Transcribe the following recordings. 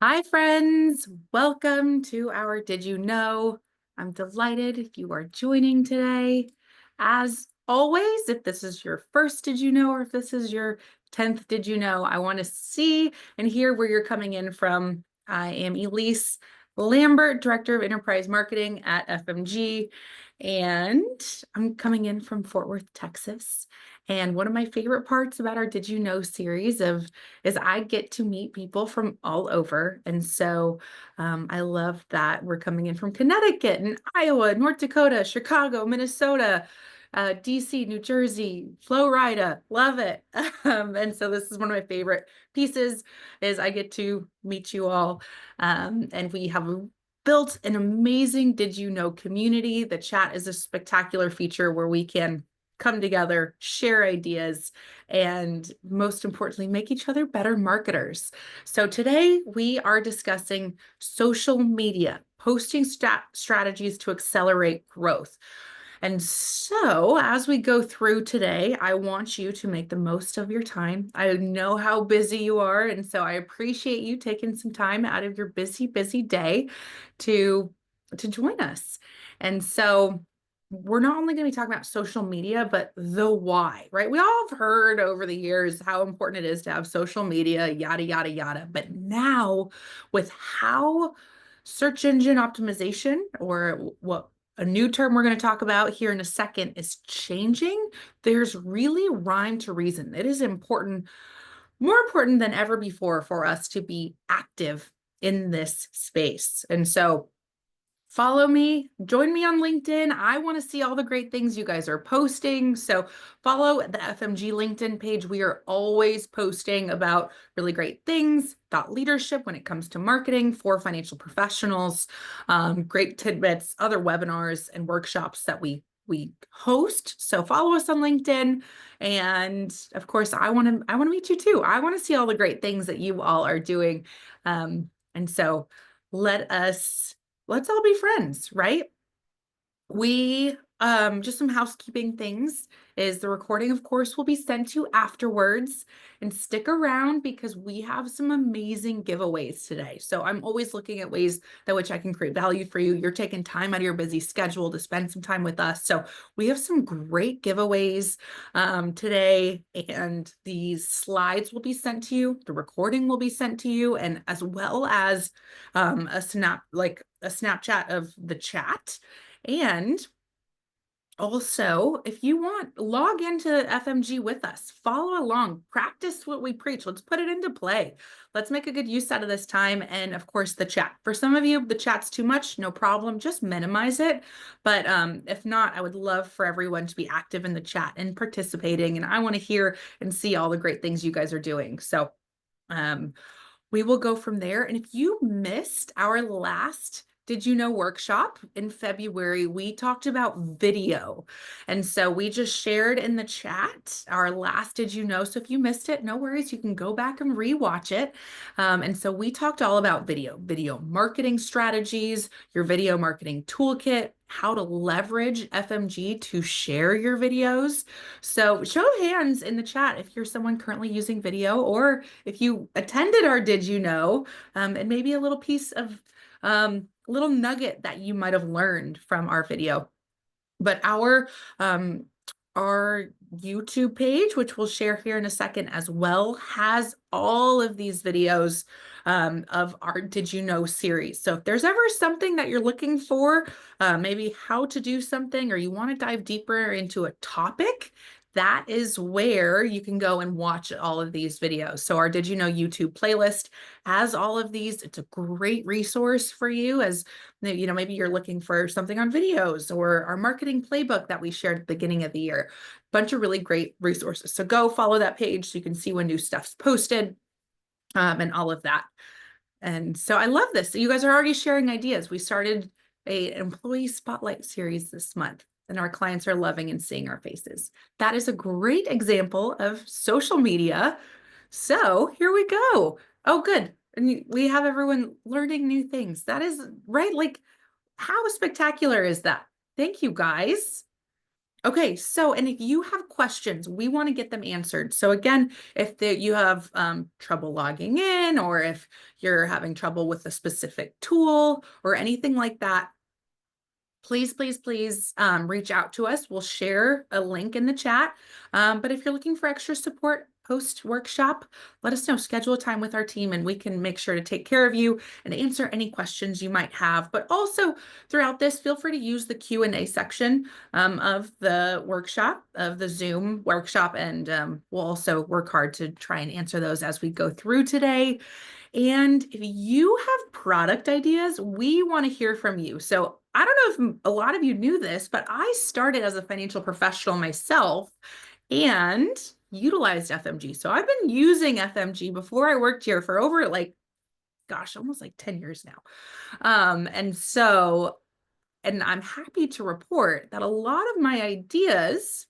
Hi, friends. Welcome to our Did You Know? I'm delighted you are joining today. As always, if this is your first Did You Know or if this is your 10th Did You Know, I want to see and hear where you're coming in from. I am Elise Lambert, Director of Enterprise Marketing at FMG, and I'm coming in from Fort Worth, Texas. And one of my favorite parts about our Did You Know series is I get to meet people from all over. And so I love that we're coming in from Connecticut and Iowa, North Dakota, Chicago, Minnesota, DC, New Jersey, Florida. Love it. And so this is one of my favorite pieces is I get to meet you all. And we have built an amazing Did You Know community. The chat is a spectacular feature where we can come together, share ideas, and most importantly, make each other better marketers. So today we are discussing social media, posting strategies to accelerate growth. And so, as we go through today, I want you to make the most of your time. I know how busy you are, and so I appreciate you taking some time out of your busy day to join us. And so, we're not only going to be talking about social media, but the why, right? We all have heard over the years how important it is to have social media, yada, yada, yada. But now, with how search engine optimization, or what a new term we're going to talk about here in a second, is changing, there's really rhyme to reason. It is important, more important than ever before, for us to be active in this space. And so, follow me, join me on LinkedIn. I want to see all the great things you guys are posting. So follow the FMG LinkedIn page. We are always posting about really great things, thought leadership when it comes to marketing for financial professionals, great tidbits, other webinars and workshops that we host. So follow us on LinkedIn. And of course, I want to meet you too. I want to see all the great things that you all are doing. And so let us let's all be friends, right? We just some housekeeping things is the recording, of course, will be sent to you afterwards, and stick around because we have some amazing giveaways today. So I'm always looking at ways that which I can create value for you. You're taking time out of your busy schedule to spend some time with us. So we have some great giveaways today, and these slides will be sent to you. The recording will be sent to you, and as well as a Snapchat of the chat. And also, if you want, log into FMG with us, follow along, practice what we preach. Let's put it into play. Let's make a good use out of this time. And of course, the chat. For some of you, the chat's too much, no problem. Just minimize it. But if not, I would love for everyone to be active in the chat and participating. And I want to hear and see all the great things you guys are doing. So we will go from there. And if you missed our last Did You Know workshop in February, we talked about video. And so we just shared in the chat our last Did You Know. So if you missed it, no worries. You can go back and rewatch it. And so we talked all about video marketing strategies, your video marketing toolkit, how to leverage FMG to share your videos. So show of hands in the chat if you're someone currently using video, or if you attended our Did You Know, and maybe a little piece of little nugget that you might have learned from our video. But our YouTube page, which we'll share here in a second as well, has all of these videos of our Did You Know series. So if there's ever something that you're looking for, maybe how to do something, or you want to dive deeper into a topic, that is where you can go and watch all of these videos. So our Did You Know YouTube playlist has all of these. It's a great resource for you as maybe you're looking for something on videos, or our marketing playbook that we shared at the beginning of the year. Bunch of really great resources. So go follow that page so you can see when new stuff's posted, and all of that. And so I love this. So you guys are already sharing ideas. We started an employee spotlight series this month, and our clients are loving and seeing our faces. That is a great example of social media. So here we go. Oh, good. And we have everyone learning new things. That is right. Like, how spectacular is that? Thank you, guys. Okay, so and if you have questions, we want to get them answered. So again, if you have trouble logging in, or if you're having trouble with a specific tool or anything like that, please, please, please reach out to us. We'll share a link in the chat. But if you're looking for extra support post workshop, let us know. Schedule a time with our team and we can make sure to take care of you and answer any questions you might have. But also throughout this, feel free to use the Q&A section of the workshop, of the Zoom workshop. And we'll also work hard to try and answer those as we go through today. And if you have product ideas, we want to hear from you. So I don't know if a lot of you knew this, but I started as a financial professional myself and utilized FMG. So I've been using FMG before I worked here for over gosh, almost like 10 years now. And I'm happy to report that a lot of my ideas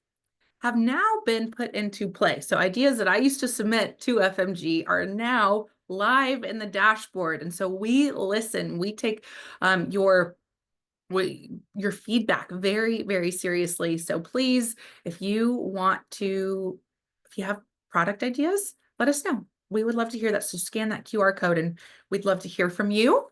have now been put into play. So ideas that I used to submit to FMG are now live in the dashboard. And so we listen, we take your feedback very, very seriously. So please, if you have product ideas, let us know. We would love to hear that. So scan that QR code and we'd love to hear from you.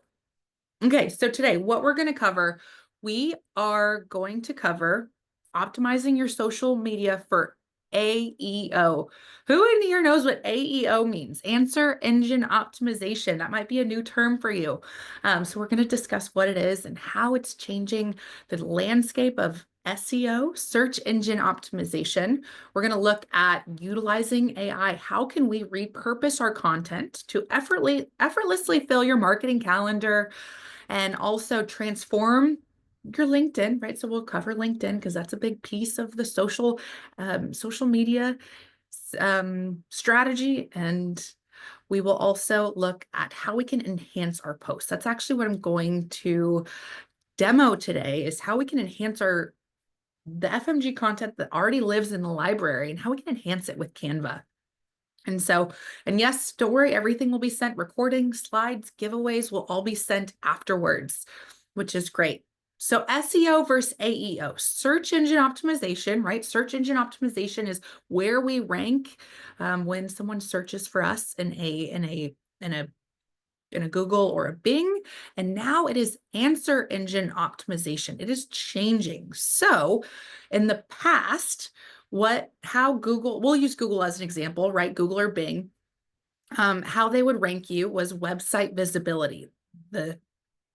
Okay, so today, what we're going to cover, we are going to cover optimizing your social media for AEO. Who in here knows what AEO means? Answer engine optimization. That might be a new term for you. So we're going to discuss what it is and how it's changing the landscape of SEO, search engine optimization. We're going to look at utilizing AI. How can we repurpose our content to effortlessly fill your marketing calendar and also transform your LinkedIn, right? So we'll cover LinkedIn because that's a big piece of the social media strategy. And we will also look at how we can enhance our posts. That's actually what I'm going to demo today, is how we can enhance the FMG content that already lives in the library and how we can enhance it with Canva. And yes, don't worry, everything will be sent. Recordings, slides, giveaways will all be sent afterwards, which is great. So SEO versus AEO, search engine optimization, right? Search engine optimization is where we rank when someone searches for us in a Google or a Bing. And now it is answer engine optimization. It is changing. So in the past, we'll use Google as an example, right? Google or Bing, how they would rank you was website visibility. The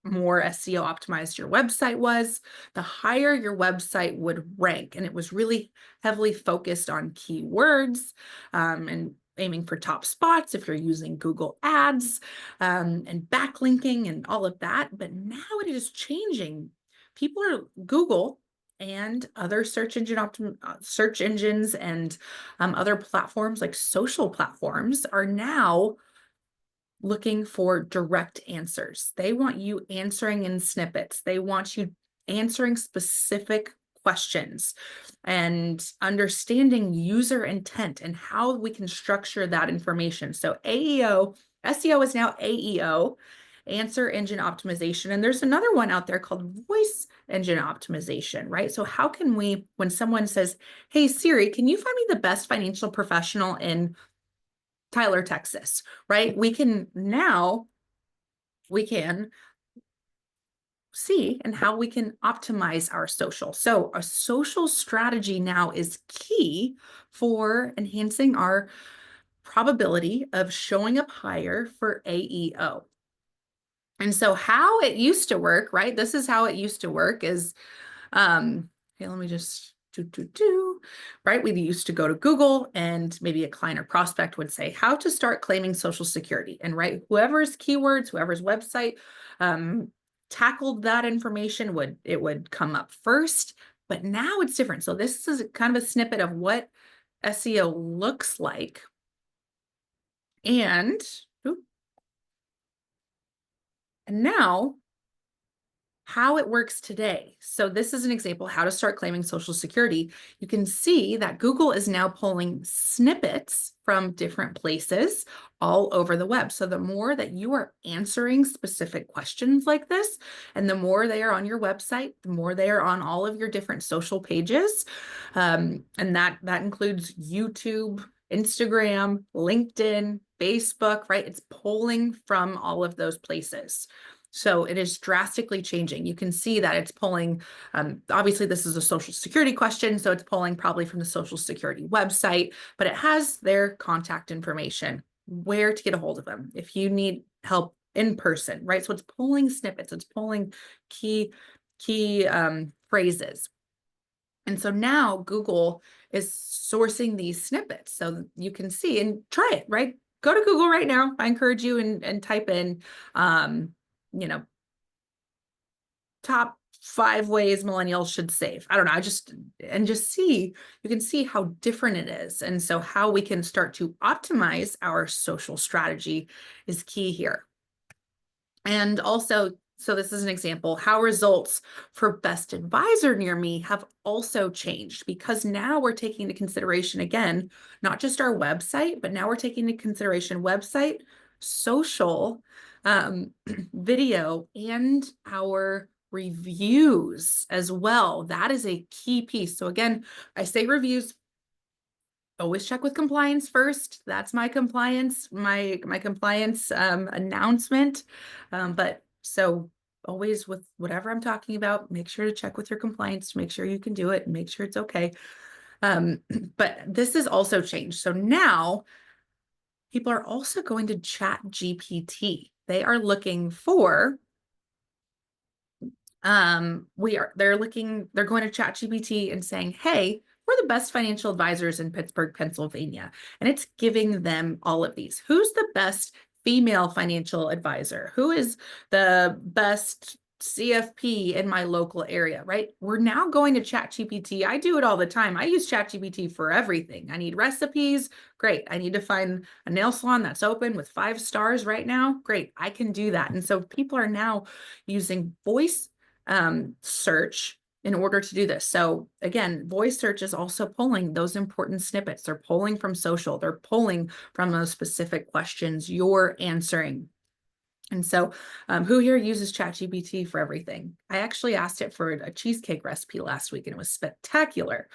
more SEO optimized your website was, the higher your website would rank. And it was really heavily focused on keywords and aiming for top spots if you're using Google Ads and backlinking and all of that. But now it is changing. Google and other search engines and other platforms like social platforms are now looking for direct answers. They want you answering in snippets. They want you answering specific questions and understanding user intent and how we can structure that information. So SEO is now AEO, answer engine optimization. And there's another one out there called voice engine optimization, right? So how can we, when someone says, "Hey Siri, can you find me the best financial professional in Tyler, Texas," right? We can see and how we can optimize our social. So a social strategy now is key for enhancing our probability of showing up higher for AEO. And so how it used to work, right? This is how it used to work is, okay, let me just right? We used to go to Google and maybe a client or prospect would say, how to start claiming Social Security. And right, whoever's keywords, whoever's website tackled that information would come up first. But now it's different. So this is kind of a snippet of what SEO looks like. And now how it works today. So this is an example how to start claiming Social Security. You can see that Google is now pulling snippets from different places all over the web. So the more that you are answering specific questions like this, and the more they are on your website, the more they are on all of your different social pages, and that includes YouTube, Instagram, LinkedIn, Facebook, right? It's pulling from all of those places. So it is drastically changing. You can see that it's pulling, obviously this is a Social Security question, so it's pulling probably from the Social Security website, but it has their contact information, where to get a hold of them if you need help in person, right? So it's pulling snippets, it's pulling key phrases. And so now Google is sourcing these snippets so you can see and try it, right? Go to Google right now. I encourage you and type in, you know, top 5 ways millennials should save. I don't know, just see, you can see how different it is. And so how we can start to optimize our social strategy is key here. And also, so this is an example, how results for best advisor near me have also changed, because now we're taking into consideration, again, not just our website, but now we're taking into consideration website, social, video, and our reviews as well. That is a key piece. So again, I say reviews, always check with compliance first. That's my compliance, my compliance announcement. But so always with whatever I'm talking about, make sure to check with your compliance to make sure you can do it and make sure it's okay. But this has also changed. So now people are also going to Chat GPT. They are looking for they're going to Chat GPT and saying, hey, we're the best financial advisors in Pittsburgh, Pennsylvania. And it's giving them all of these. Who's the best female financial advisor? Who is the best CFP in my local area, right? We're now going to Chat GPT. I do it all the time. I use Chat GPT for everything. I need recipes. Great. I need to find a nail salon that's open with 5 stars right now. Great. I can do that. And so people are now using voice search in order to do this. So again, voice search is also pulling those important snippets. They're pulling from social. They're pulling from those specific questions you're answering. And so who here uses ChatGPT for everything? I actually asked it for a cheesecake recipe last week and it was spectacular.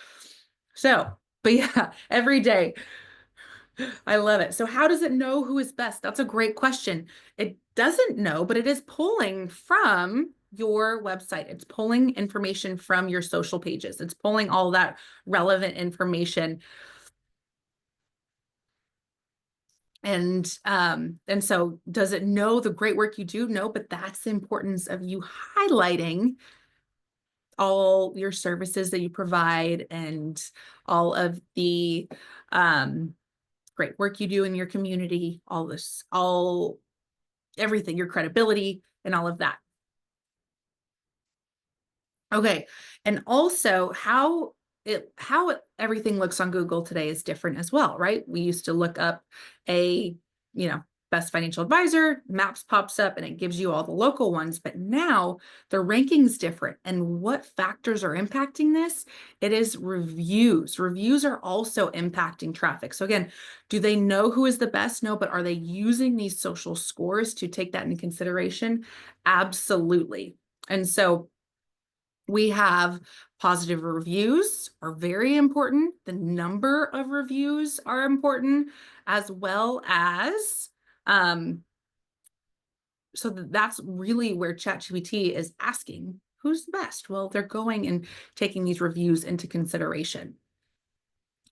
So, but yeah, every day. I love it. So how does it know who is best? That's a great question. It doesn't know, but it is pulling from your website. It's pulling information from your social pages. It's pulling all that relevant information. And so does it know the great work you do? No, but that's the importance of you highlighting all your services that you provide and all of the great work you do in your community, everything, your credibility and all of that. Okay. And also how everything looks on Google today is different as well, right? We used to look up best financial advisor, maps pops up and it gives you all the local ones, but now the ranking's different. And what factors are impacting this? It is reviews. Reviews are also impacting traffic. So again, do they know who is the best? No, but are they using these social scores to take that into consideration? Absolutely. And so we have positive reviews are very important. The number of reviews are important, as well as, so that's really where ChatGPT is asking, who's the best? Well, they're going and taking these reviews into consideration.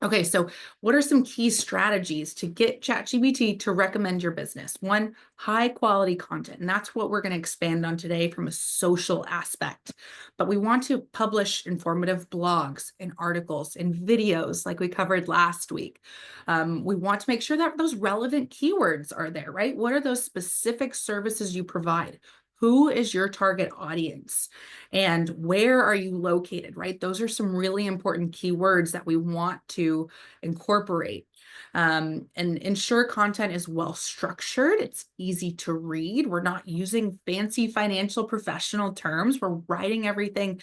Okay, so what are some key strategies to get ChatGPT to recommend your business? One, high quality content. And that's what we're going to expand on today from a social aspect. But we want to publish informative blogs and articles and videos like we covered last week. We want to make sure that those relevant keywords are there, right? What are those specific services you provide? Who is your target audience and where are you located, right? Those are some really important keywords that we want to incorporate. And ensure content is well structured. It's easy to read. We're not using fancy financial professional terms. We're writing everything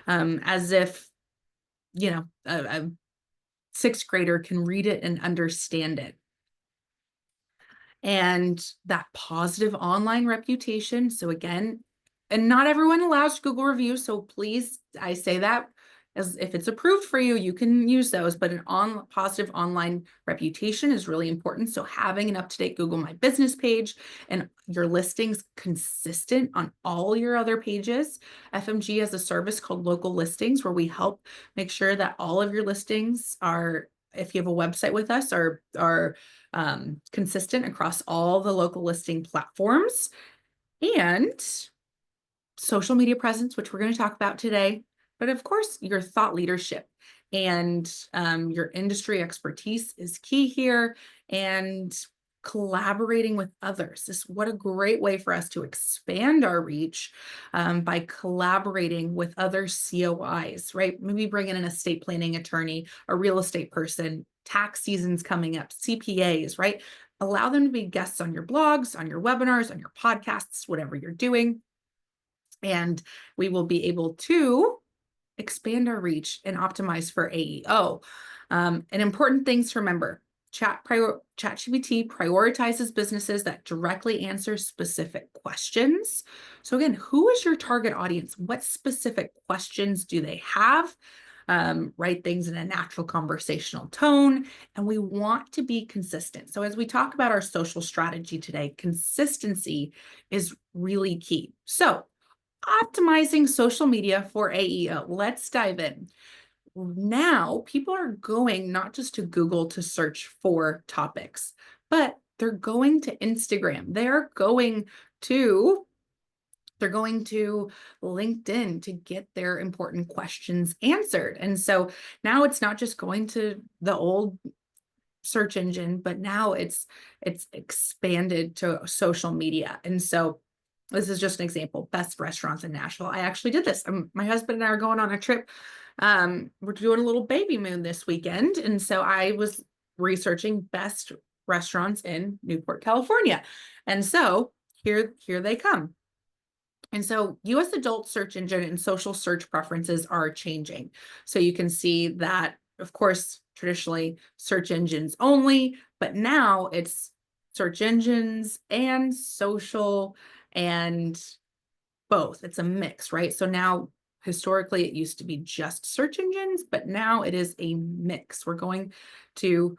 as if, a sixth grader can read it and understand it. And that positive online reputation. So again, and not everyone allows Google reviews. So please, I say that as if it's approved for you, you can use those, but an positive online reputation is really important. So having an up-to-date Google My Business page and your listings consistent on all your other pages. FMG has a service called Local Listings where we help make sure that all of your listings are, if you have a website with us, are consistent across all the local listing platforms, and social media presence, which we're going to talk about today. But of course, your thought leadership and your industry expertise is key here, and collaborating with others. What a great way for us to expand our reach by collaborating with other COIs, right? Maybe bring in an estate planning attorney, a real estate person, tax season's coming up, CPAs, right? Allow them to be guests on your blogs, on your webinars, on your podcasts, whatever you're doing. And we will be able to expand our reach and optimize for AEO. And important things to remember: ChatGPT prioritizes businesses that directly answer specific questions. So again, who is your target audience? What specific questions do they have? Write things in a natural conversational tone, and we want to be consistent. So as we talk about our social strategy today, consistency is really key. So optimizing social media for AEO. Let's dive in. Now, people are going not just to Google to search for topics, but they're going to Instagram. They're going to LinkedIn to get their important questions answered. And so now it's not just going to the old search engine, but now it's expanded to social media. And so this is just an example: best restaurants in Nashville. I actually did this. My husband and I are going on a trip. We're doing a little baby moon this weekend. And so I was researching best restaurants in Newport, California. And so here they come. And so US adult search engine and social search preferences are changing. So you can see that, of course, traditionally search engines only, but now it's search engines and social and both. It's a mix, right? So now historically it used to be just search engines, but now it is a mix. We're going to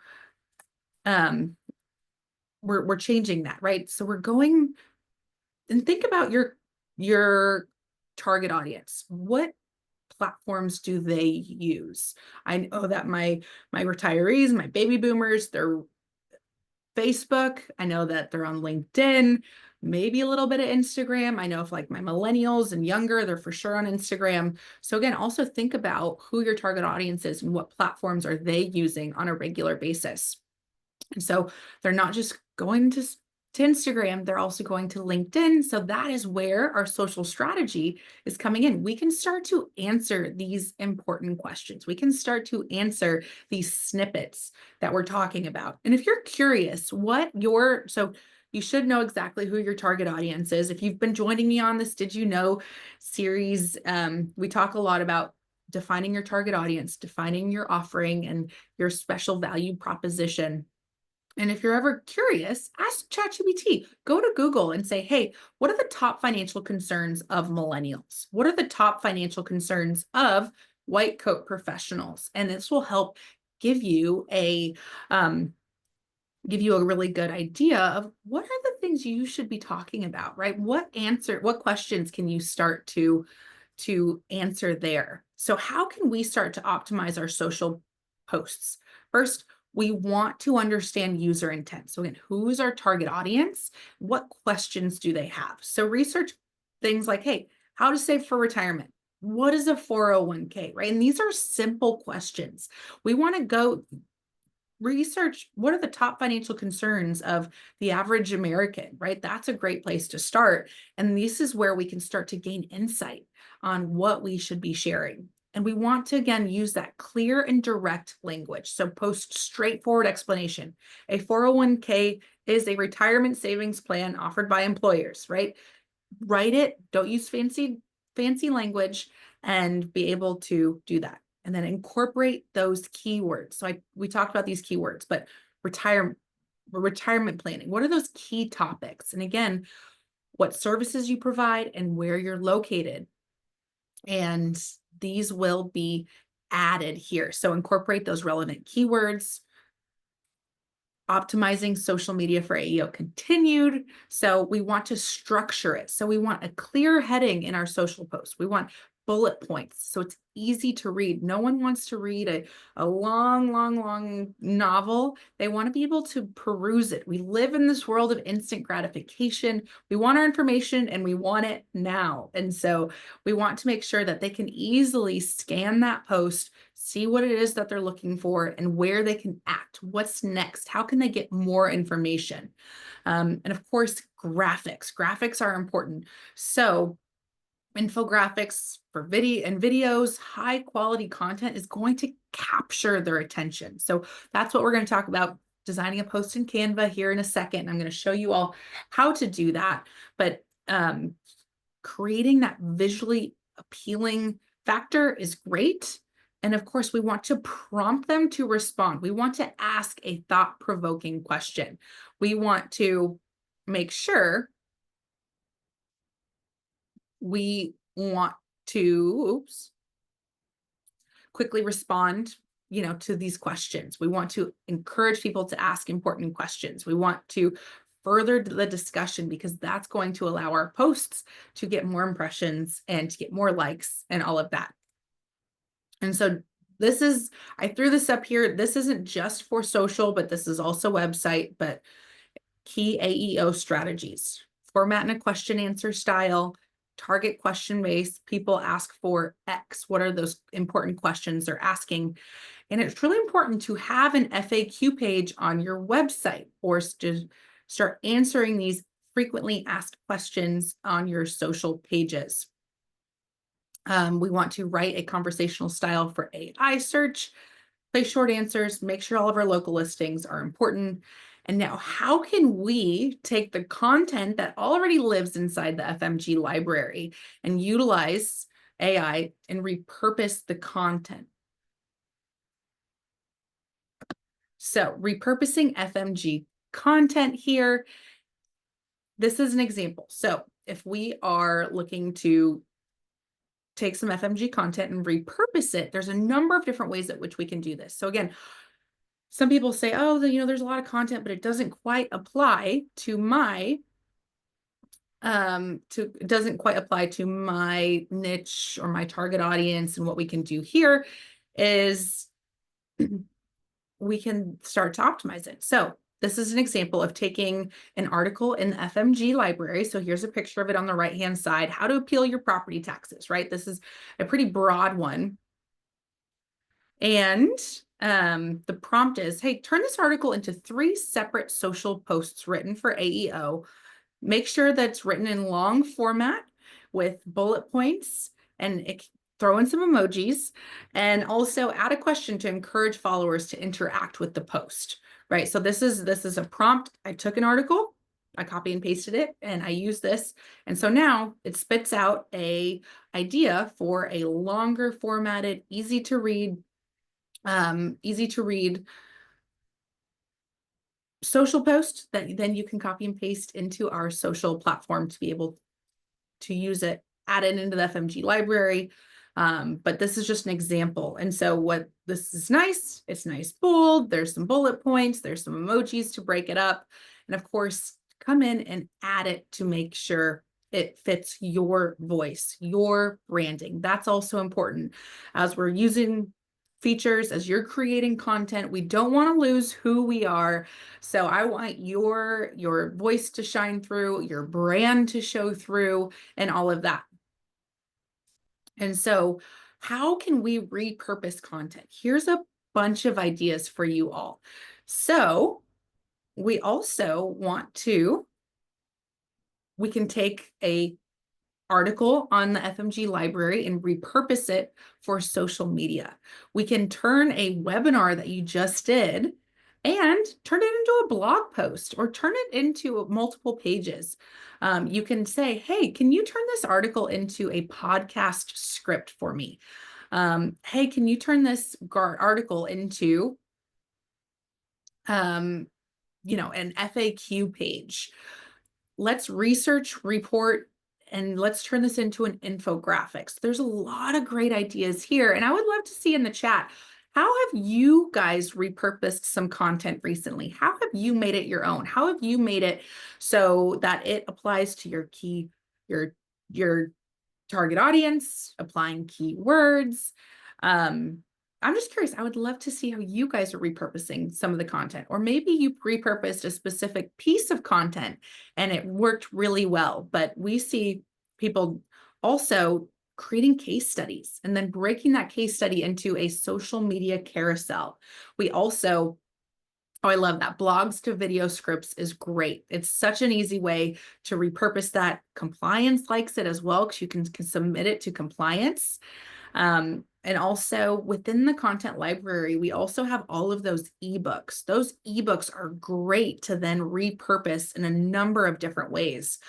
we're changing that, right? So we're going and think about your target audience. What platforms do they use? I know that my retirees, my baby boomers, they're Facebook. I know that they're on LinkedIn, maybe a little bit of Instagram. I know if like my millennials and younger, they're for sure on Instagram. So again, also think about who your target audience is and what platforms are they using on a regular basis. And so they're not just going to Instagram, they're also going to LinkedIn. So that is where our social strategy is coming in. We can start to answer these important questions. We can start to answer these snippets that we're talking about. And if you're curious so you should know exactly who your target audience is. If you've been joining me on this Did You Know series, we talk a lot about defining your target audience, defining your offering and your special value proposition. And if you're ever curious, ask ChatGPT. Go to Google and say, hey, what are the top financial concerns of millennials? What are the top financial concerns of white coat professionals? And this will help give you a really good idea of what are the things you should be talking about, right? What questions can you start to answer there? So how can we start to optimize our social posts? First, we want to understand user intent. So again, who's our target audience? What questions do they have? So research things like, hey, how to save for retirement? What is a 401k, right? And these are simple questions. We want to go research what are the top financial concerns of the average American, right? That's a great place to start. And this is where we can start to gain insight on what we should be sharing. And we want to, again, use that clear and direct language. So post straightforward explanation. A 401k is a retirement savings plan offered by employers, right? Write it, don't use fancy language, and be able to do that. And then incorporate those keywords. So we talked about these keywords, but retirement planning. What are those key topics? And again, what services you provide and where you're located. And these will be added here. So incorporate those relevant keywords. Optimizing social media for AEO continued. So we want to structure it. So we want a clear heading in our social post. We want bullet points so it's easy to read. No one wants to read a long novel. They want to be able to peruse it. We live in this world of instant gratification. We want our information and we want it now. And so we want to make sure that they can easily scan that post, see what it is that they're looking for and where they can act. What's next? How can they get more information? And of course, graphics. Graphics are important. So infographics for videos, high quality content is going to capture their attention. So that's what we're going to talk about, designing a post in Canva here in a second. I'm going to show you all how to do that. But creating that visually appealing factor is great. And of course, we want to prompt them to respond. We want to ask a thought-provoking question. We want to make sure we want to quickly respond, to these questions. We want to encourage people to ask important questions. We want to further the discussion because that's going to allow our posts to get more impressions and to get more likes and all of that. And so I threw this up here. This isn't just for social, but this is also website, but key AEO strategies, format in a question answer style, target question base. People ask for X. What are those important questions they're asking? And it's really important to have an FAQ page on your website or to start answering these frequently asked questions on your social pages. We want to write a conversational style for AI search, play short answers, make sure all of our local listings are important. And now, how can we take the content that already lives inside the FMG library and utilize AI and repurpose the content? So repurposing FMG content here, this is an example. So if we are looking to take some FMG content and repurpose it, there's a number of different ways at which we can do this. So again, some people say, oh, there's a lot of content, but it doesn't quite apply to my niche or my target audience. And what we can do here is we can start to optimize it. So this is an example of taking an article in the FMG library. So here's a picture of it on the right-hand side, how to appeal your property taxes, right? This is a pretty broad one. And the prompt is, hey, turn this article into 3 separate social posts written for AEO. Make sure that's written in long format with bullet points and throw in some emojis, and also add a question to encourage followers to interact with the post, right? So this is a prompt. I took an article, I copy and pasted it, and I use this. And so now it spits out a idea for a longer formatted, easy to read social post that then you can copy and paste into our social platform to be able to use it, add it into the FMG library. But this is just an example. And so what this is nice, it's nice bold, there's some bullet points, there's some emojis to break it up. And of course, come in and add it to make sure it fits your voice, your branding. That's also important as we're using features, as you're creating content. We don't want to lose who we are. So I want your voice to shine through, your brand to show through, and all of that. And so how can we repurpose content? Here's a bunch of ideas for you all. So we also want to, we can take a article on the FMG library and repurpose it for social media. We can turn a webinar that you just did and turn it into a blog post or turn it into multiple pages. You can say, hey, can you turn this article into a podcast script for me? Hey, can you turn this article into, an FAQ page? Let's research, report, and let's turn this into an infographics. There's a lot of great ideas here. And I would love to see in the chat, how have you guys repurposed some content recently? How have you made it your own? How have you made it so that it applies to your target audience, applying keywords? I'm just curious. I would love to see how you guys are repurposing some of the content, or maybe you repurposed a specific piece of content and it worked really well. But we see people also creating case studies and then breaking that case study into a social media carousel. We also, oh, I love that. Blogs to video scripts is great. It's such an easy way to repurpose that. Compliance likes it as well because you can submit it to compliance. And also within the content library, we also have all of those ebooks. Those ebooks are great to then repurpose in a number of different ways.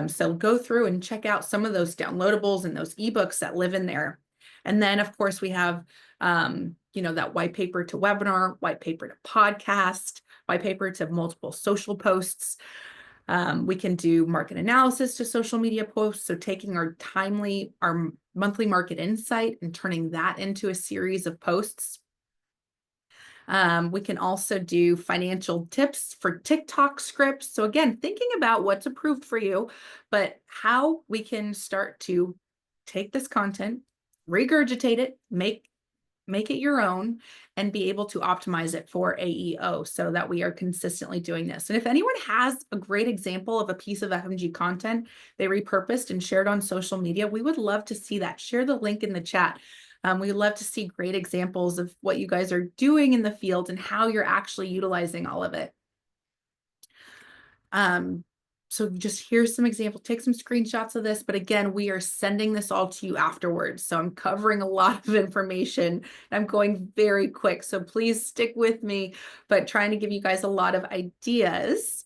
So go through and check out some of those downloadables and those ebooks that live in there. And then, of course, we have, that white paper to webinar, white paper to podcast, white paper to multiple social posts. We can do market analysis to social media posts. So taking our monthly market insight and turning that into a series of posts. We can also do financial tips for TikTok scripts. So again, thinking about what's approved for you, but how we can start to take this content, regurgitate it, make it your own, and be able to optimize it for AEO so that we are consistently doing this. And if anyone has a great example of a piece of FMG content they repurposed and shared on social media, we would love to see that. Share the link in the chat. We'd love to see great examples of what you guys are doing in the field and how you're actually utilizing all of it. So just here's some examples, take some screenshots of this, but again, we are sending this all to you afterwards. So I'm covering a lot of information. I'm going very quick, so please stick with me, but trying to give you guys a lot of ideas.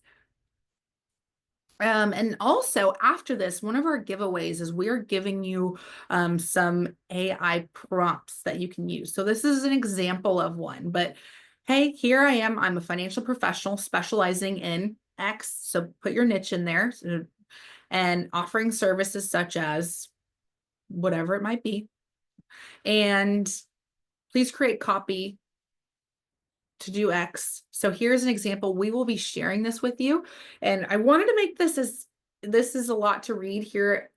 And also after this, one of our giveaways is we are giving you some AI prompts that you can use. So this is an example of one, but hey, here I am. I'm a financial professional specializing in X. So put your niche in there and offering services such as whatever it might be. And please create copy to do X. So here's an example. We will be sharing this with you. And I wanted to make this this is a lot to read here,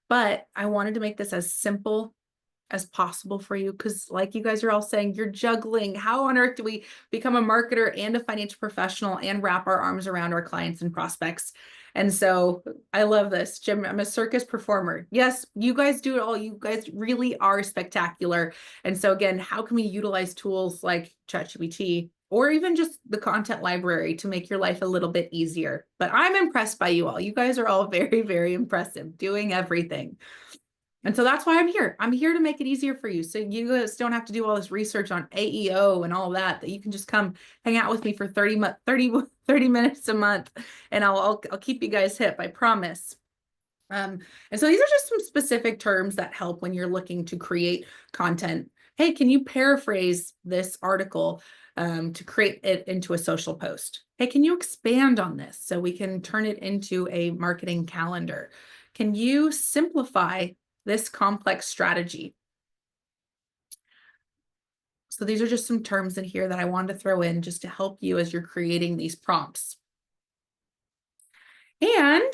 but I wanted to make this as simple as possible for you, because like you guys are all saying, you're juggling. How on earth do we become a marketer and a financial professional and wrap our arms around our clients and prospects? And so I love this. Jim, I'm a circus performer. Yes, you guys do it all. You guys really are spectacular. And so again, how can we utilize tools like ChatGPT or even just the content library to make your life a little bit easier? But I'm impressed by you all. You guys are all very, very impressive, doing everything. And so that's why I'm here. I'm here to make it easier for you. So you guys don't have to do all this research on AEO and all that you can just come hang out with me for 30 minutes a month, and I'll keep you guys hip, I promise. And so these are just some specific terms that help when you're looking to create content. Hey, can you paraphrase this article to create it into a social post? Hey, can you expand on this so we can turn it into a marketing calendar? Can you simplify this complex strategy? So these are just some terms in here that I wanted to throw in just to help you as you're creating these prompts. And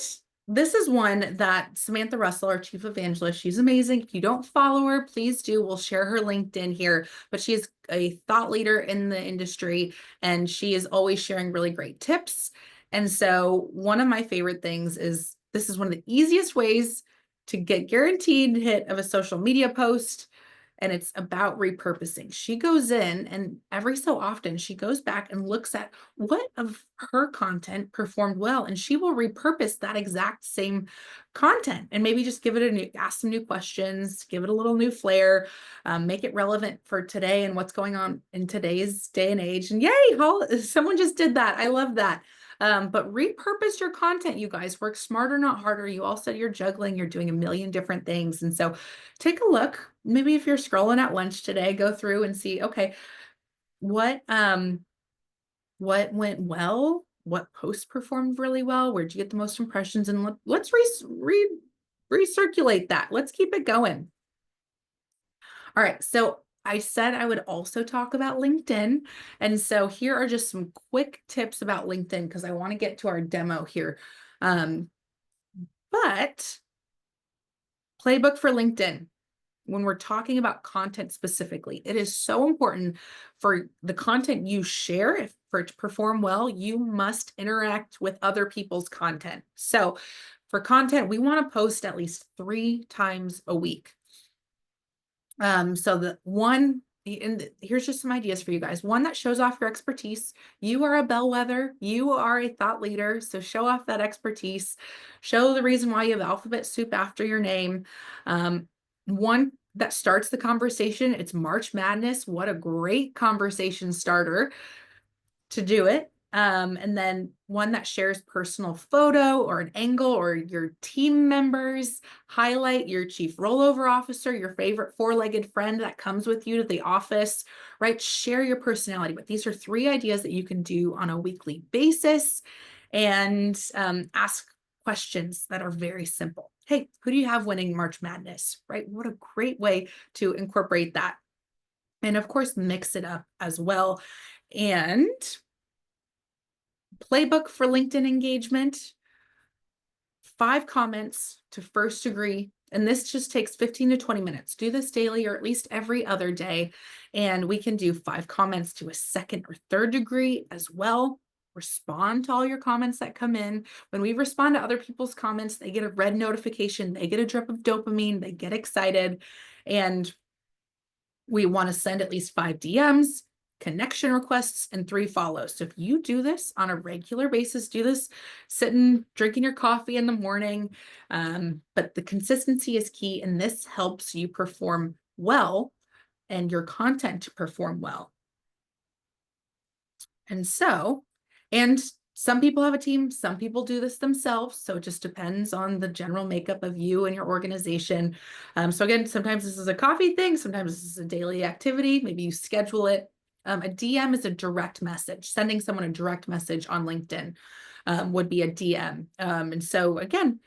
this is one that Samantha Russell, our chief evangelist, she's amazing. If you don't follow her, please do. We'll share her LinkedIn here, but she is a thought leader in the industry and she is always sharing really great tips. And so one of my favorite things is this is one of the easiest ways to get guaranteed hit of a social media post and it's about repurposing. She goes in and every so often she goes back and looks at what of her content performed well, and she will repurpose that exact same content and maybe just give it a new, ask some new questions, give it a little new flair, make it relevant for today and what's going on in today's day and age. And yay, someone just did that. I love that. But repurpose your content, you guys. Work smarter, not harder. You all said you're juggling, you're doing a million different things. And so take a look. Maybe if you're scrolling at lunch today, go through and see, okay, what went well? What posts performed really well? Where'd you get the most impressions? And let's recirculate that. Let's keep it going. All right, so I said I would also talk about LinkedIn. And so here are just some quick tips about LinkedIn because I want to get to our demo here. But playbook for LinkedIn, when we're talking about content specifically, it is so important for the content you share, for it to perform well, you must interact with other people's content. So for content, we want to post at least 3 times a week. So the one, and here's just some ideas for you guys. One that shows off your expertise. You are a bellwether. You are a thought leader. So show off that expertise. Show the reason why you have alphabet soup after your name. One that starts the conversation. It's March Madness. What a great conversation starter to do it. And then one that shares personal photo or an angle or your team members, highlight your chief rollover officer, your favorite 4-legged friend that comes with you to the office, right? Share your personality. But these are 3 ideas that you can do on a weekly basis, and ask questions that are very simple. Hey, who do you have winning March Madness, right? What a great way to incorporate that. And of course, mix it up as well. And playbook for LinkedIn engagement, 5 comments to first degree. And this just takes 15 to 20 minutes. Do this daily or at least every other day. And we can do 5 comments to a second or third degree as well. Respond to all your comments that come in. When we respond to other people's comments, they get a red notification, they get a drip of dopamine, they get excited. And we want to send at least 5 DMs, connection requests, and 3 follows. So if you do this on a regular basis, do this sitting, drinking your coffee in the morning, but the consistency is key, and this helps you perform well and your content to perform well. And so, and some people have a team, some people do this themselves. So it just depends on the general makeup of you and your organization. So again, sometimes this is a coffee thing, sometimes this is a daily activity. Maybe you schedule it. A DM is a direct message. Sending someone a direct message on LinkedIn would be a DM. And so again,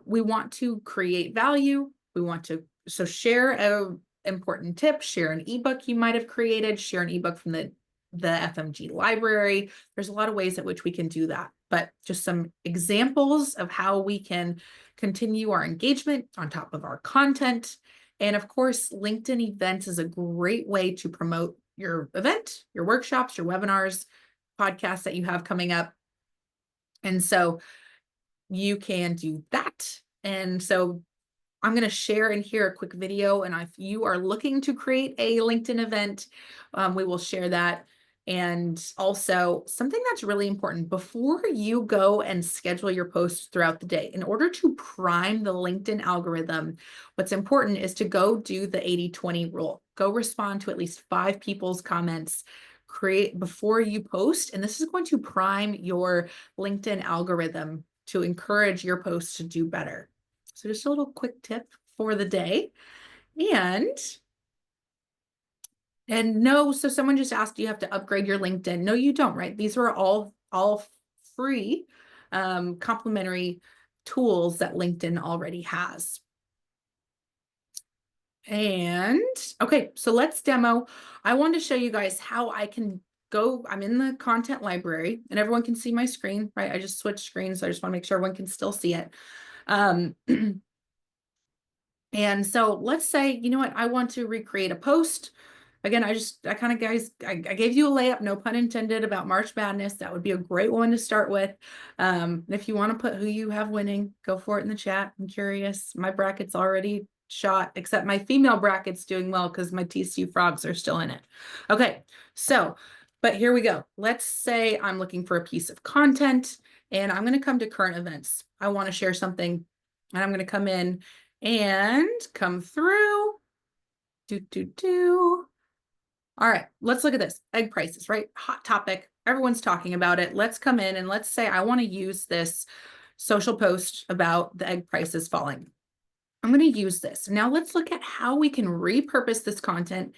we want to create value. We want to, so share a important tip, share an ebook you might have created, share an ebook from the FMG library. There's a lot of ways at which we can do that, but just some examples of how we can continue our engagement on top of our content. And of course, LinkedIn events is a great way to promote your event, your workshops, your webinars, podcasts that you have coming up. And so you can do that. And so I'm going to share in here a quick video. And if you are looking to create a LinkedIn event, we will share that. And also something that's really important before you go and schedule your posts throughout the day, in order to prime the LinkedIn algorithm, what's important is to go do the 80-20 rule. Go respond to at least 5 people's comments, create before you post. And this is going to prime your LinkedIn algorithm to encourage your posts to do better. So just a little quick tip for the day. And no, so someone just asked, do you have to upgrade your LinkedIn? No, you don't, right? These are all free, complimentary tools that LinkedIn already has. And okay, so let's demo. I want to show you guys how I can go. I'm in the content library and everyone can see my screen, right? I just switched screens. So I just want to make sure everyone can still see it. And so let's say, you know what, I want to recreate a post. Again, I gave you a layup, no pun intended, about March Madness. That would be a great one to start with. If you want to put who you have winning, go for it in the chat. I'm curious. My bracket's already shot, except my female bracket's doing well because my TCU frogs are still in it. Okay, so, but here we go. Let's say I'm looking for a piece of content and I'm going to come to current events. I want to share something and I'm going to come in and come through. All right, let's look at this. Egg prices, right? Hot topic. Everyone's talking about it. Let's come in and let's say I want to use this social post about the egg prices falling. I'm going to use this. Now let's look at how we can repurpose this content,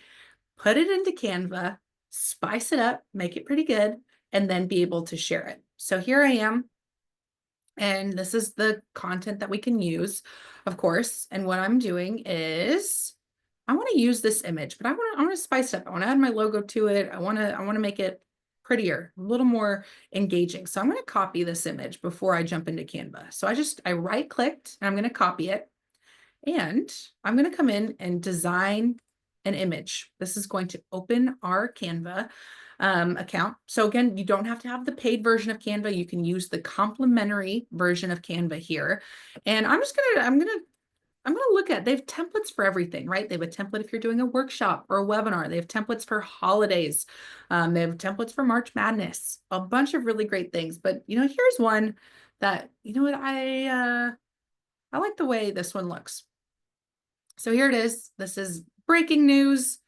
put it into Canva, spice it up, make it pretty good, and then be able to share it. So here I am. And this is the content that we can use, of course. And what I'm doing is I want to use this image, but I want to spice it up. I want to add my logo to it. I want to make it prettier, a little more engaging. So I'm going to copy this image before I jump into Canva. So I right clicked and I'm going to copy it. And I'm going to come in and design an image. This is going to open our Canva account. So again, you don't have to have the paid version of Canva. You can use the complimentary version of Canva here. And I'm gonna look at, they have templates for everything, right? They have a template if you're doing a workshop or a webinar. They have templates for holidays. They have templates for March Madness, a bunch of really great things. But here's one that, I like the way this one looks. So here it is. This is breaking news.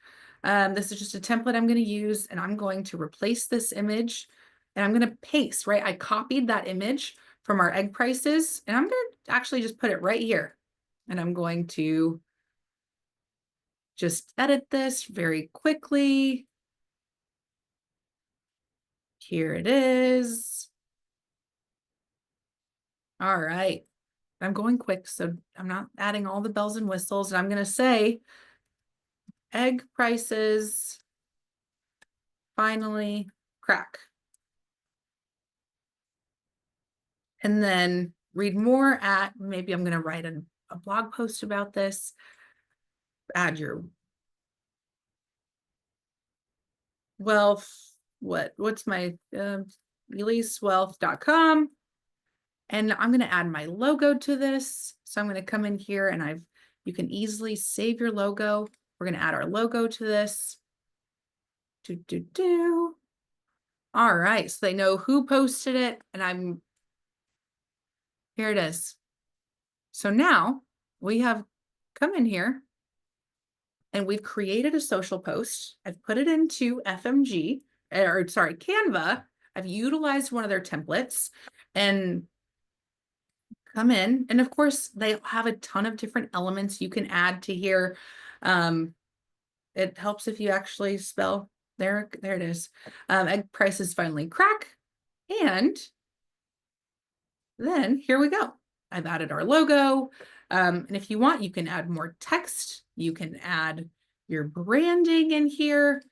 This is just a template I'm going to use, and I'm going to replace this image and I'm going to paste, right? I copied that image from our egg prices and I'm going to actually just put it right here. And I'm going to just edit this very quickly. Here it is. All right. I'm going quick, so I'm not adding all the bells and whistles. And I'm going to say egg prices finally crack. And then read more at, maybe I'm going to write a blog post about this. Add your wealth. What's my releasewealth.com. And I'm going to add my logo to this. So I'm going to come in here and you can easily save your logo. We're going to add our logo to this. All right. So they know who posted it and here it is. So now we have come in here and we've created a social post. I've put it into Canva. I've utilized one of their templates and come in. And of course, they have a ton of different elements you can add to here. It helps if you actually spell there it is. Egg prices finally crack. And then here we go. I've added our logo. And if you want, you can add more text. You can add your branding in here.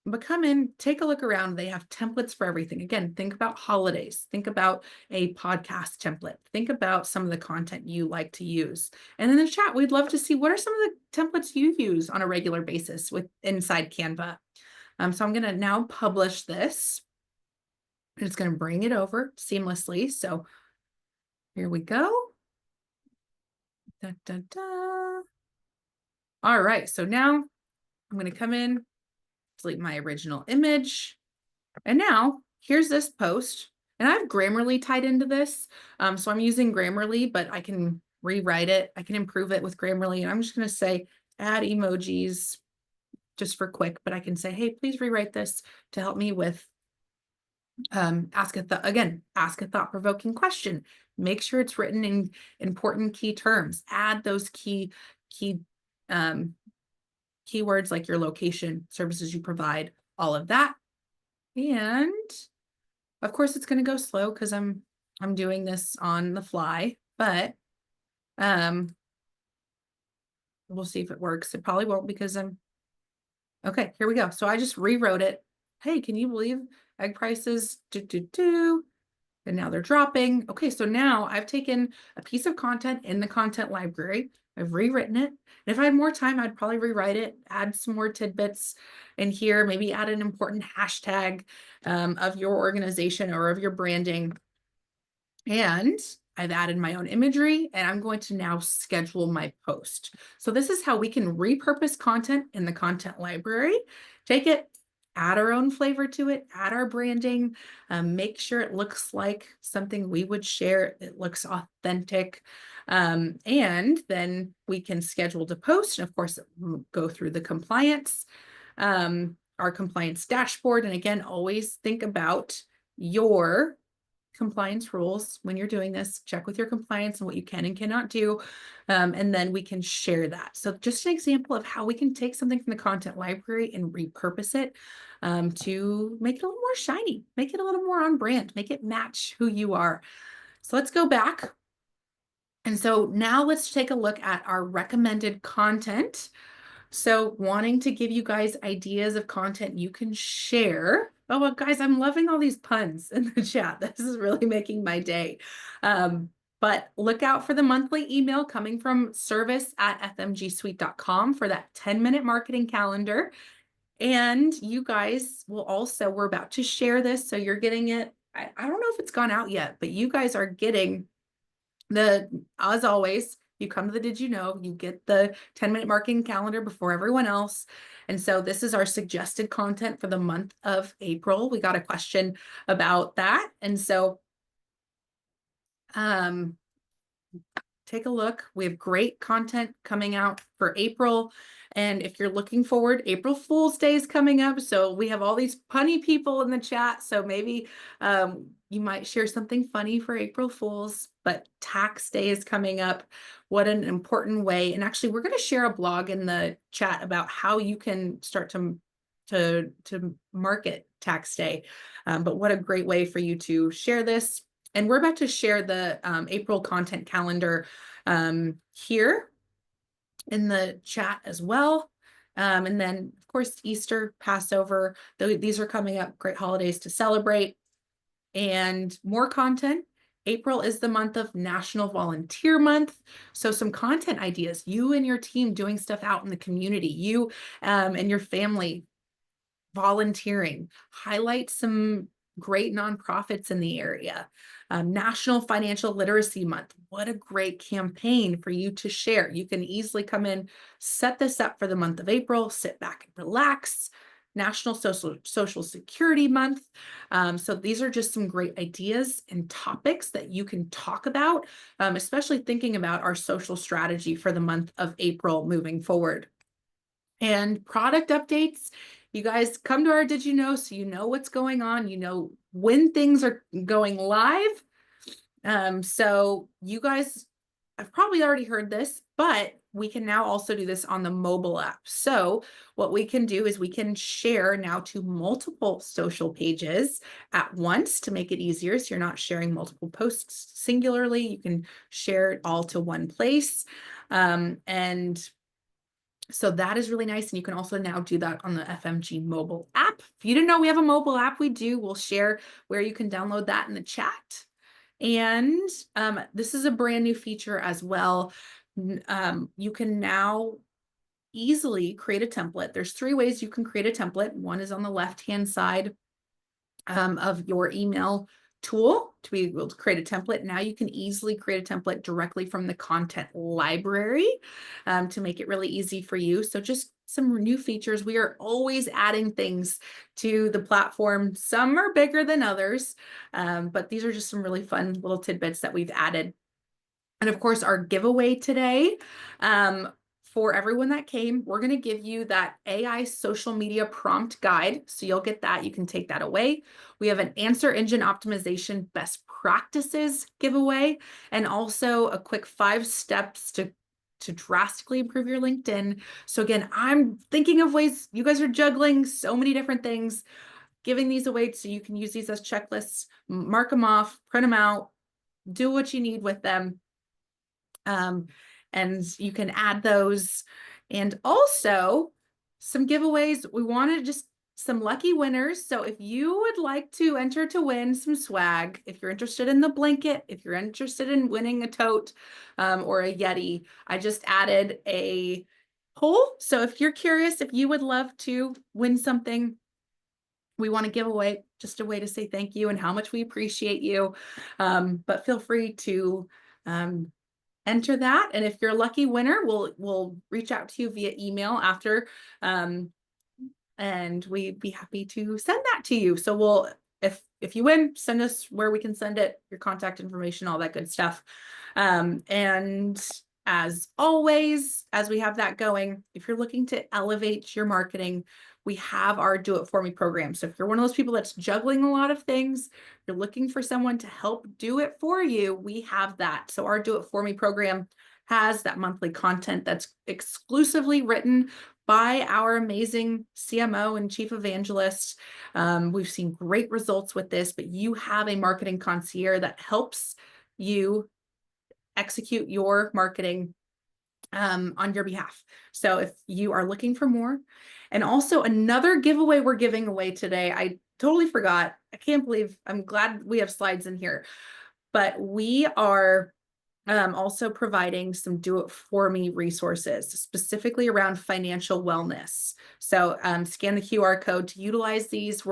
But come in, take a look around. They have templates for everything. Again, think about holidays. Think about a podcast template. Think about some of the content you like to use. And in the chat, we'd love to see what are some of the templates you use on a regular basis inside Canva. So I'm going to now publish this. And it's going to bring it over seamlessly. So here we go. All right. So now I'm going to come in, delete my original image. And now here's this post. And I have Grammarly tied into this. So I'm using Grammarly, but I can rewrite it. I can improve it with Grammarly. And I'm just going to say add emojis just for quick, but I can say, hey, please rewrite this to help me with ask a thought-provoking question. Make sure it's written in important key terms. Add those key keywords like your location, services you provide, all of that. And of course, it's going to go slow because I'm doing this on the fly, but we'll see if it works. It probably won't because okay, here we go. So I just rewrote it. Hey, can you believe egg prices? And now they're dropping. Okay, so now I've taken a piece of content in the content library. I've rewritten it. And if I had more time, I'd probably rewrite it, add some more tidbits in here, maybe add an important hashtag of your organization or of your branding. And I've added my own imagery, and I'm going to now schedule my post. So this is how we can repurpose content in the content library, take it, add our own flavor to it, add our branding, make sure it looks like something we would share, it looks authentic, and then we can schedule to post, and of course, go through the compliance, our compliance dashboard. And again, always think about your compliance rules when you're doing this. Check with your compliance and what you can and cannot do, and then we can share that. So just an example of how we can take something from the content library and repurpose it, to make it a little more shiny, make it a little more on brand, make it match who you are. So let's go back. And so now let's take a look at our recommended content. So wanting to give you guys ideas of content you can share. Oh, well, guys, I'm loving all these puns in the chat. This is really making my day. But look out for the monthly email coming from service@fmgsuite.com for that 10-minute marketing calendar. And you guys will also, we're about to share this, so you're getting it. I don't know if it's gone out yet, but you guys are getting as always, you come to the Did You Know, you get the 10-minute marketing calendar before everyone else. And so this is our suggested content for the month of April. We got a question about that. And so take a look. We have great content coming out for April. And if you're looking forward, April Fool's Day is coming up. So we have all these punny people in the chat. So maybe you might share something funny for April Fool's, but tax day is coming up. What an important way. And actually, we're going to share a blog in the chat about how you can start to market tax day. But what a great way for you to share this. And we're about to share the April content calendar here in the chat as well. And then, of course, Easter, Passover, these are coming up, great holidays to celebrate. And more content. April is the month of National Volunteer Month. So some content ideas, you and your team doing stuff out in the community, you and your family volunteering, highlight some great nonprofits in the area. National Financial Literacy Month. What a great campaign for you to share. You can easily come in, set this up for the month of April, sit back and relax. National Social Security Month. So these are just some great ideas and topics that you can talk about, especially thinking about our social strategy for the month of April moving forward. And product updates, you guys come to our Did You Know, so you know what's going on, you know when things are going live. So you guys have probably already heard this, but we can now also do this on the mobile app. So what we can do is we can share now to multiple social pages at once to make it easier. So you're not sharing multiple posts singularly. You can share it all to one place. And so that is really nice. And you can also now do that on the FMG mobile app. If you didn't know we have a mobile app, we do. We'll share where you can download that in the chat. And this is a brand new feature as well. You can now easily create a template. There's 3 ways you can create a template. One is on the left-hand side of your email tool to be able to create a template. Now you can easily create a template directly from the content library to make it really easy for you. So just some new features. We are always adding things to the platform. Some are bigger than others, but these are just some really fun little tidbits that we've added. And of course, our giveaway today, for everyone that came, we're going to give you that AI social media prompt guide. So you'll get that. You can take that away. We have an answer engine optimization best practices giveaway, and also a quick 5 steps to drastically improve your LinkedIn. So again, I'm thinking of ways, you guys are juggling so many different things, giving these away so you can use these as checklists, mark them off, print them out, do what you need with them. And you can add those. And also some giveaways. We wanted just some lucky winners. So if you would like to enter to win some swag, if you're interested in the blanket, if you're interested in winning a tote or a Yeti, I just added a poll. So if you're curious, if you would love to win something, We want to give away just a way to say thank you and how much we appreciate you. But feel free to um, enter that. And if you're a lucky winner, we'll reach out to you via email after. Um, and we'd be happy to send that to you. So we'll, if you win, send us where we can send it, your contact information, all that good stuff. And as always, as we have that going, if you're looking to elevate your marketing, we have our Do It For Me program. So if you're one of those people that's juggling a lot of things, you're looking for someone to help do it for you, we have that. So our Do It For Me program has that monthly content that's exclusively written by our amazing CMO and chief evangelist. We've seen great results with this, but you have a marketing concierge that helps you execute your marketing on your behalf. So if you are looking for more, and also another giveaway we're giving away today, I totally forgot. I can't believe, I'm glad we have slides in here, but we are also providing some Do It For Me resources, specifically around financial wellness. So scan the QR code to utilize these.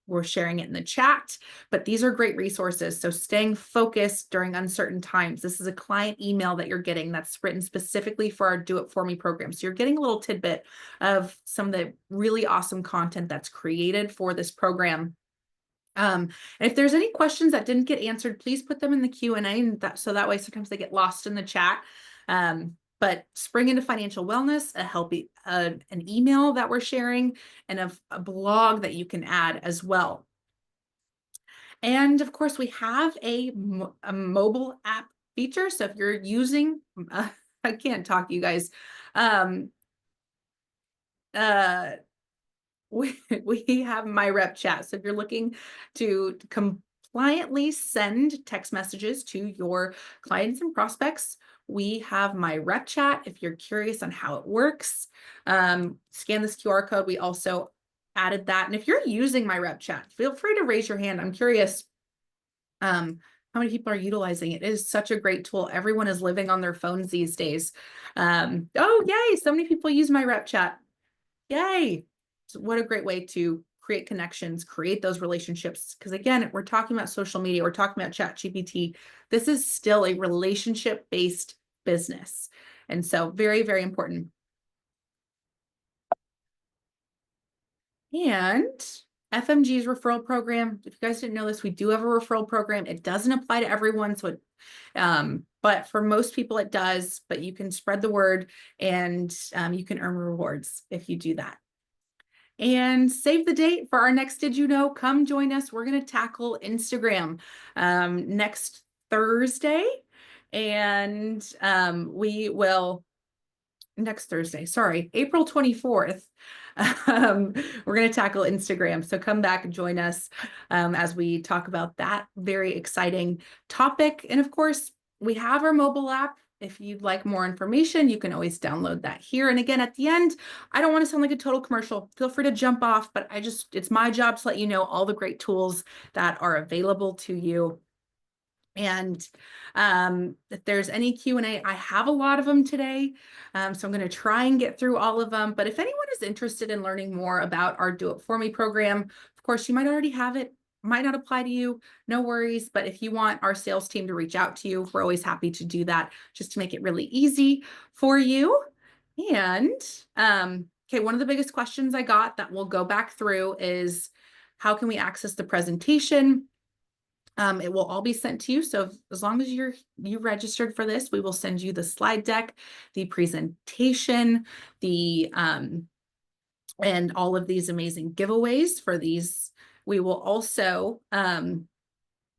We're sharing it in the chat, but these are great resources. So staying focused during uncertain times. This is a client email that you're getting that's written specifically for our Do It For Me program. So you're getting a little tidbit of some of the really awesome content that's created for this program. And if there's any questions that didn't get answered, please put them in the Q&A, and so that way sometimes they get lost in the chat. But spring into financial wellness, an email that we're sharing, and a blog that you can add as well. And of course, we have a mobile app feature. So if you're using, I can't talk, you guys. We have My Rep Chat. So if you're looking to compliantly send text messages to your clients and prospects, we have My Rep Chat. If you're curious on how it works, scan this QR code. We also added that. And if you're using My Rep Chat, feel free to raise your hand. I'm curious how many people are utilizing it. It is such a great tool. Everyone is living on their phones these days. Oh, yay. So many people use My Rep Chat. Yay. So what a great way to create connections, create those relationships. Because again, we're talking about social media, we're talking about ChatGPT. This is still a relationship-based business. And so very, very important. And FMG's referral program, if you guys didn't know this, we do have a referral program. It doesn't apply to everyone, so but for most people it does, but you can spread the word, and you can earn rewards if you do that. And save the date for our next Did You Know? Come join us. We're going to tackle Instagram next Thursday. And we will, next Thursday, sorry, April 24th. We're going to tackle Instagram. So come back and join us as we talk about that very exciting topic. And of course, we have our mobile app. If you'd like more information, you can always download that here. And again, at the end, I don't want to sound like a total commercial. Feel free to jump off, but it's my job to let you know all the great tools that are available to you. And if there's any Q&A, I have a lot of them today. So I'm going to try and get through all of them. But if anyone is interested in learning more about our Do It For Me program, of course, you might already have it, might not apply to you, no worries. But if you want our sales team to reach out to you, we're always happy to do that just to make it really easy for you. And okay, one of the biggest questions I got that we'll go back through is, how can we access the presentation? It will all be sent to you. So as long as you registered for this, we will send you the slide deck, the presentation, and all of these amazing giveaways for these. We will also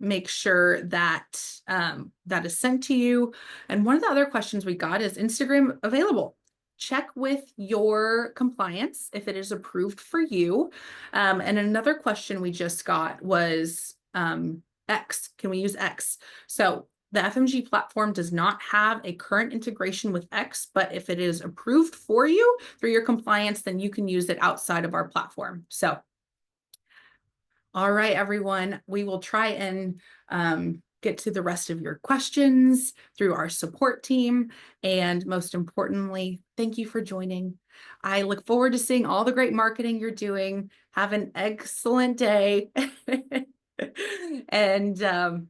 make sure that that is sent to you. And one of the other questions we got is Instagram available. Check with your compliance if it is approved for you. And another question we just got was, X, can we use X? So the FMG platform does not have a current integration with X, but if it is approved for you through your compliance, then you can use it outside of our platform. So, all right, everyone, we will try and get to the rest of your questions through our support team. And most importantly, thank you for joining. I look forward to seeing all the great marketing you're doing. Have an excellent day. And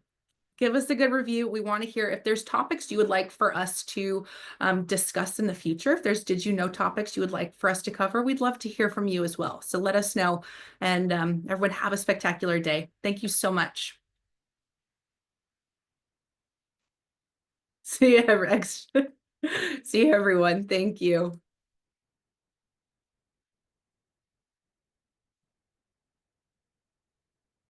give us a good review. We want to hear if there's topics you would like for us to discuss in the future. If there's did you know topics you would like for us to cover, we'd love to hear from you as well. So let us know. And everyone have a spectacular day. Thank you so much. See you, See you everyone. Thank you.